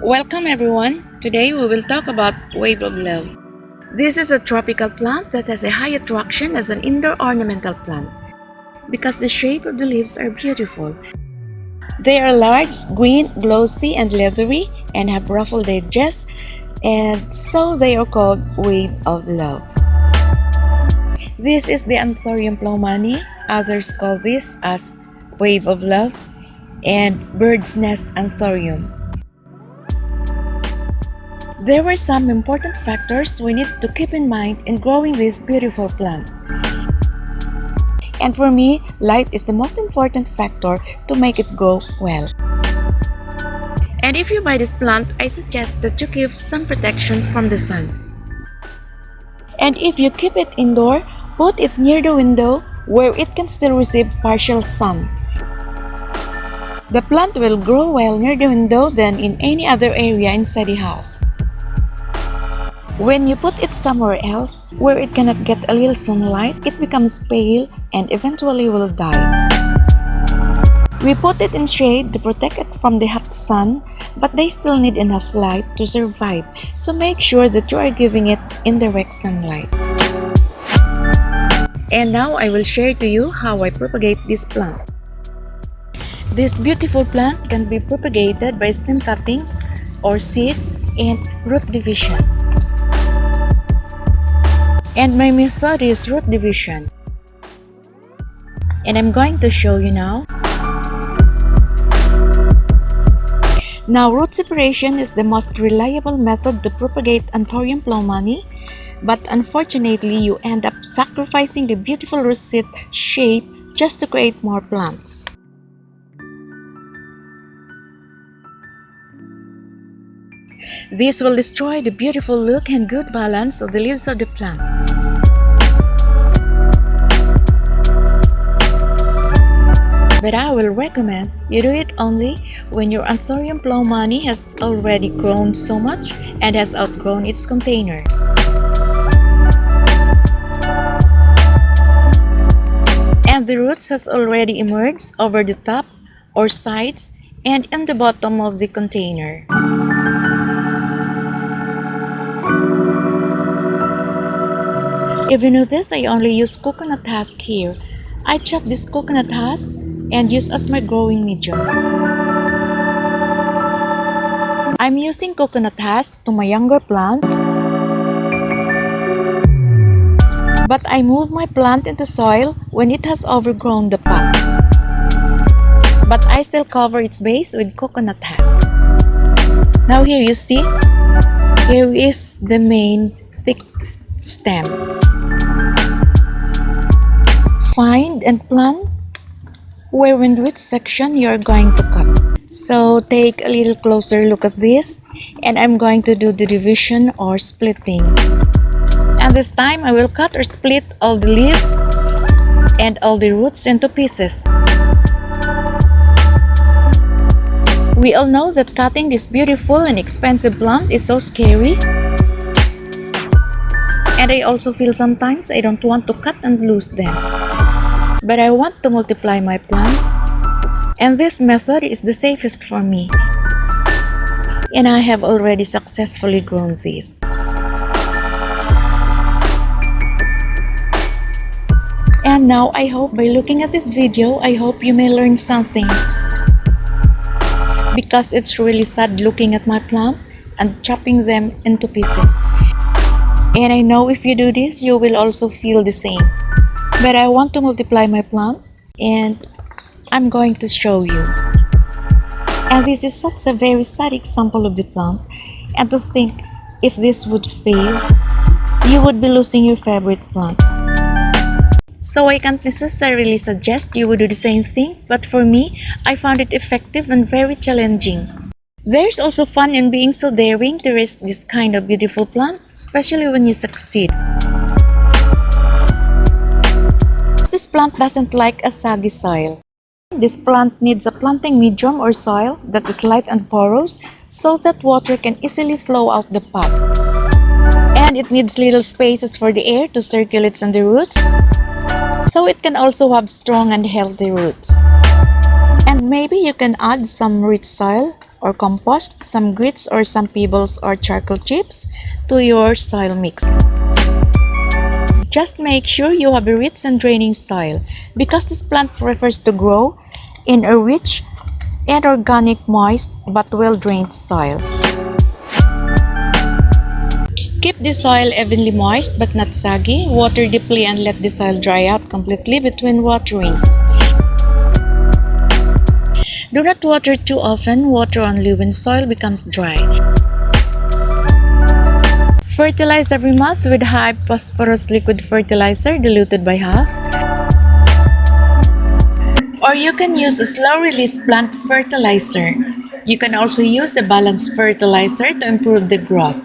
Welcome everyone. Today we will talk about wave of love. This is a tropical plant that has a high attraction as an indoor ornamental plant because the shape of the leaves are beautiful. They are large, green, glossy, and leathery and have ruffled edges, and so they are called wave of love. This is the Anthurium plowmanii. Others call this as wave of love and bird's nest Anthurium. There were some important factors we need to keep in mind in growing this beautiful plant. And for me, light is the most important factor to make it grow well. And if you buy this plant, I suggest that you give some protection from the sun. And if you keep it indoor, put it near the window where it can still receive partial sun. The plant will grow well near the window than in any other area inside the house. When you put it somewhere else, where it cannot get a little sunlight, it becomes pale and eventually will die. We put it in shade to protect it from the hot sun, but they still need enough light to survive, so make sure that you are giving it indirect sunlight. And now I will share to you how I propagate this plant. This beautiful plant can be propagated by stem cuttings or seeds and root division. And my method is root division. And I'm going to show you now. Now, root separation is the most reliable method to propagate Anthurium plowmanii, but unfortunately, you end up sacrificing the beautiful root seed shape just to create more plants. This will destroy the beautiful look and good balance of the leaves of the plant. But I will recommend you do it only when your Anthurium plowmanii has already grown so much and has outgrown its container. And the roots has already emerged over the top or sides and in the bottom of the container. If you notice, I only use coconut husk here. I chop this coconut husk and use as my growing medium. I'm using coconut husk to my younger plants, but I move my plant into soil when it has overgrown the pot. But I still cover its base with coconut husk. Now here you see, here is the main thick stem. Find and plant where and which section you are going to cut. So take a little closer look at this, and I'm going to do the division or splitting. And this time I will cut or split all the leaves and all the roots into pieces. We all know that cutting this beautiful and expensive plant is so scary. And I also feel sometimes I don't want to cut and lose them. But I want to multiply my plant, and this method is the safest for me. And I have already successfully grown these. And now I hope by looking at this video, I hope you may learn something. Because it's really sad looking at my plant and chopping them into pieces. And I know if you do this, you will also feel the same. But I want to multiply my plant, and I'm going to show you. And this is such a very sad example of the plant, and to think if this would fail, you would be losing your favorite plant. So I can't necessarily suggest you would do the same thing, but for me, I found it effective and very challenging. There's also fun in being so daring to risk this kind of beautiful plant, especially when you succeed. This plant doesn't like a saggy soil. This plant needs a planting medium or soil that is light and porous so that water can easily flow out the pot. And it needs little spaces for the air to circulate on the roots, so it can also have strong and healthy roots. And maybe you can add some rich soil or compost, some grits or some pebbles or charcoal chips to your soil mix. Just make sure you have a rich and draining soil because this plant prefers to grow in a rich and organic, moist but well-drained soil. Keep the soil evenly moist but not soggy. Water deeply and let the soil dry out completely between waterings. Do not water too often. Water only when soil becomes dry. Fertilize every month with high phosphorus liquid fertilizer diluted by half. Or you can use a slow-release plant fertilizer. You can also use a balanced fertilizer to improve the growth.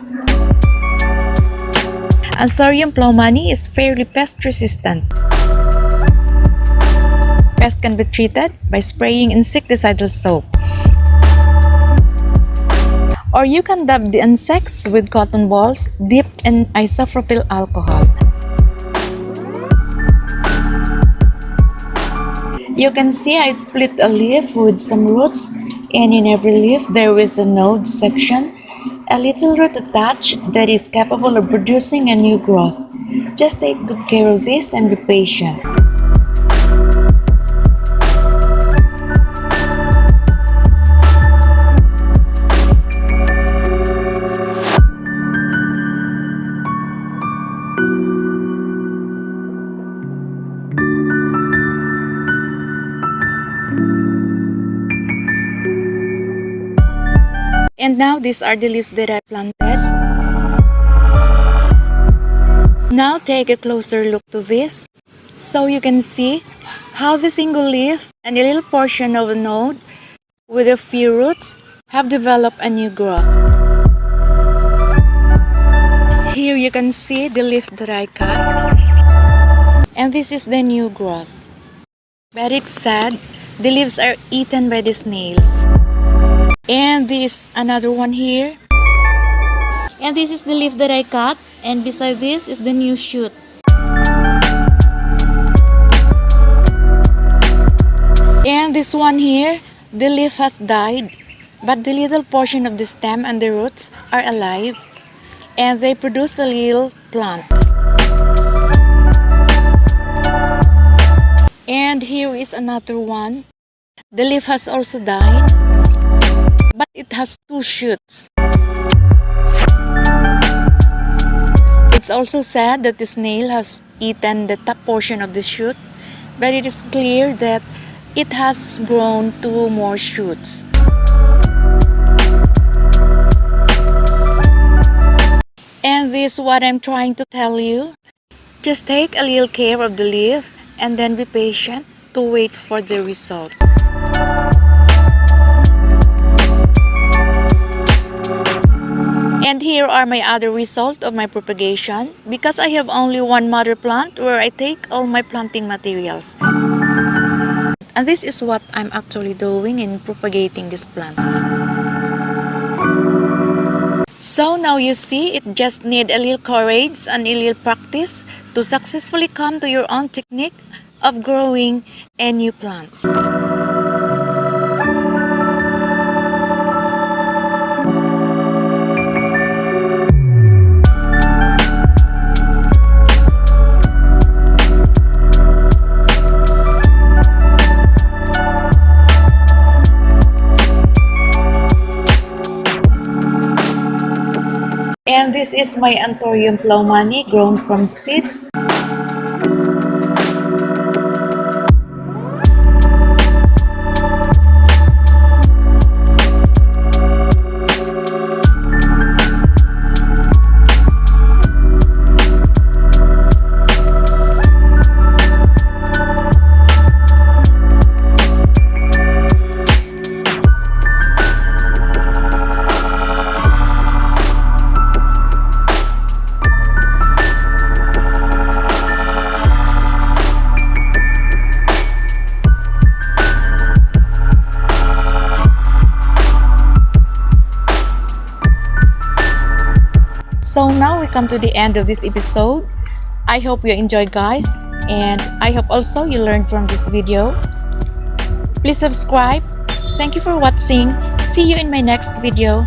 Anthurium plowmanii is fairly pest resistant. Pest can be treated by spraying insecticidal soap. Or you can dab the insects with cotton balls dipped in isopropyl alcohol. You can see I split a leaf with some roots, and in every leaf there is a node section, a little root attached that is capable of producing a new growth. Just take good care of this and be patient. And now these are the leaves that I planted. Now take a closer look to this so you can see how the single leaf and a little portion of a node with a few roots have developed a new growth. Here you can see the leaf that I cut, and this is the new growth. But it's sad, the leaves are eaten by the snail. And this another one here. And this is the leaf that I cut, and beside this is the new shoot. And this one here, the leaf has died, but the little portion of the stem and the roots are alive, and they produce a little plant. And here is another one. The leaf has also died, but it has two shoots. It's also sad that the snail has eaten the top portion of the shoot, but it is clear that it has grown two more shoots. And this is what I'm trying to tell you. Just take a little care of the leaf and then be patient to wait for the result. And here are my other results of my propagation, because I have only one mother plant where I take all my planting materials. And this is what I'm actually doing in propagating this plant. So now you see, it just need a little courage and a little practice to successfully come to your own technique of growing a new plant. And this is my Anthurium plowmanii grown from seeds. So now we come to the end of this episode. I hope you enjoyed, guys, and I hope also you learned from this video. Please subscribe. Thank you for watching. See you in my next video.